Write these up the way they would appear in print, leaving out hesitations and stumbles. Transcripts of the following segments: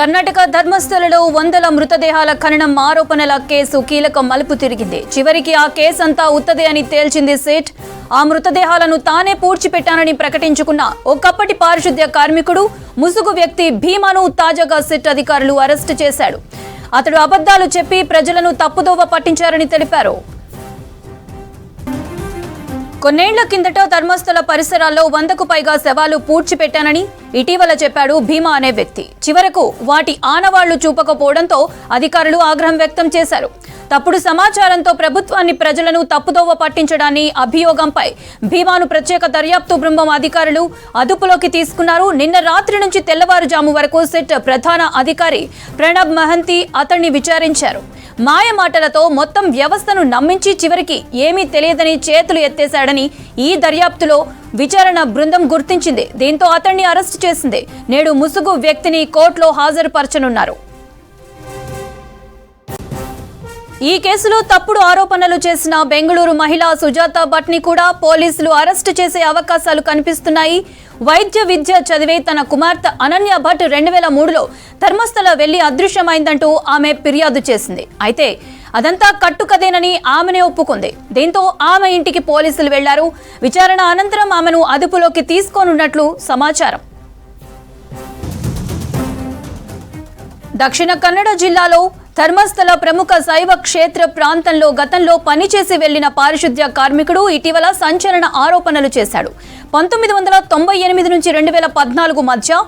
కర్ణాటక ధర్మస్థలలో వందల మృతదేహాల ఖననం ఆరోపణల కేసు కీలక మలుపు తిరిగింది. చివరికి ఆ కేసు అంతా ఉత్తదే అని తేల్చింది సిట్. ఆ మృతదేహాలను తానే పూడ్చిపెట్టానని ప్రకటించుకున్న ఒకప్పటి పారిశుద్ధ్య కార్మికుడు, ముసుగు వ్యక్తి భీమాను తాజాగా సిట్ అధికారులు అరెస్టు చేశాడు. అతడు అబద్ధాలు చెప్పి ప్రజలను తప్పుదోవ పట్టించారని తెలిపారు. కొన్నేళ్ల కిందట ధర్మస్థల పరిసరాల్లో 100కు పైగా శవాలు పూడ్చిపెట్టానని ఇటీవల చెప్పాడు భీమా అనే వ్యక్తి. చివరకు వాటి ఆనవాళ్లు చూపకపోవడంతో అధికారులు ఆగ్రహం వ్యక్తం చేశారు. తప్పుడు సమాచారంతో ప్రభుత్వాన్ని, ప్రజలను తప్పుదోవ పట్టించడాన్ని అభియోగంపై భీమాను ప్రత్యేక దర్యాప్తు బృందం అధికారులు అదుపులోకి తీసుకున్నారు. నిన్న రాత్రి నుంచి తెల్లవారుజాము వరకు సిట్ ప్రధాన అధికారి ప్రణబ్ మహంతి అతన్ని విచారించారు. మాయ మాటలతో మొత్తం వ్యవస్థను నమ్మించి చివరికి ఏమీ తెలియదని చేతులు ఎత్తేశాడని ఈ దర్యాప్తులో విచారణ బృందం గుర్తించింది. దీంతో అతన్ని అరెస్టు చేసింది. నేడు ముసుగు వ్యక్తిని కోర్టులో హాజరుపరచనున్నారు. ఈ కేసులో తప్పుడు ఆరోపణలు చేసిన బెంగళూరు మహిళ సుజాత భట్ని కూడా పోలీసులు అరెస్టు చేసే అవకాశాలు కనిపిస్తున్నాయి. వైద్య విద్య చదివే తన కుమార్తె అనన్య భట్ 2003లో ధర్మస్థల వెళ్లి అదృశ్యమైందంటూ ఆమె ఫిర్యాదు చేసింది. అయితే అదంతా కట్టుకదేనని ఆమెనే ఒప్పుకుంది. దీంతో ఆమె ఇంటికి పోలీసులు వెళ్లారు. విచారణ అనంతరం ఆమెను అదుపులోకి తీసుకోనున్నట్లు సమాచారం. దక్షిణ కన్నడ జిల్లాలో ధర్మస్థల ప్రముఖ శైవ క్షేత్ర ప్రాంతంలో గతంలో పనిచేసి వెళ్లిన పారిశుద్ధ్య కార్మికుడు ఇటీవల సంచలన ఆరోపణలు చేశాడు. 1998 నుంచి 2014 మధ్య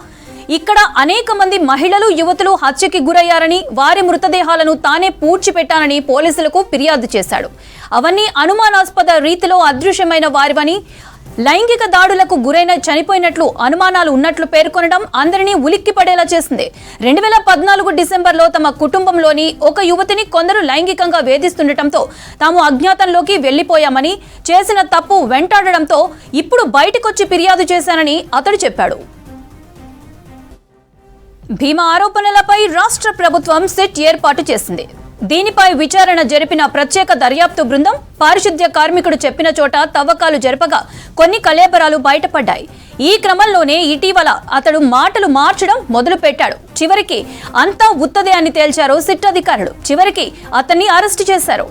ఇక్కడ అనేక మంది మహిళలు, యువతులు హత్యకి గురయ్యారని, వారి మృతదేహాలను తానే పూడ్చిపెట్టానని పోలీసులకు ఫిర్యాదు చేశాడు. అవన్నీ అనుమానాస్పద రీతిలో అదృశ్యమైన వారివని, లైంగిక దాడులకు గురైన చనిపోయినట్లు అనుమానాలు ఉన్నట్లు పేర్కొనడం అందరినీ ఉలిక్కిపడేలా చేసింది. 2014 డిసెంబర్లో తమ కుటుంబంలోని ఒక యువతిని కొందరు లైంగికంగా వేధిస్తుండటంతో తాము అజ్ఞాతంలోకి వెళ్లిపోయామని, చేసిన తప్పు వెంటాడడంతో ఇప్పుడు బయటకొచ్చి ఫిర్యాదు చేశానని అతడు చెప్పాడు. భీమా ఆరోపణలపై రాష్ట్ర ప్రభుత్వం సిట్ ఏర్పాటు చేసింది. దీనిపై విచారణ జరిపిన ప్రత్యేక దర్యాప్తు బృందం పారిశుద్ధ్య కార్మికుడు చెప్పిన చోట తవ్వకాలు జరపగా కొన్ని కళేబరాలు బయటపడ్డాయి. ఈ క్రమంలోనే ఇటీవల అతడు మాటలు మార్చడం మొదలు పెట్టాడు. చివరికి అంతా ఉత్తదే అని తేల్చారు సిట్ అధికారులు. చివరికి అతన్ని అరెస్టు చేశారు.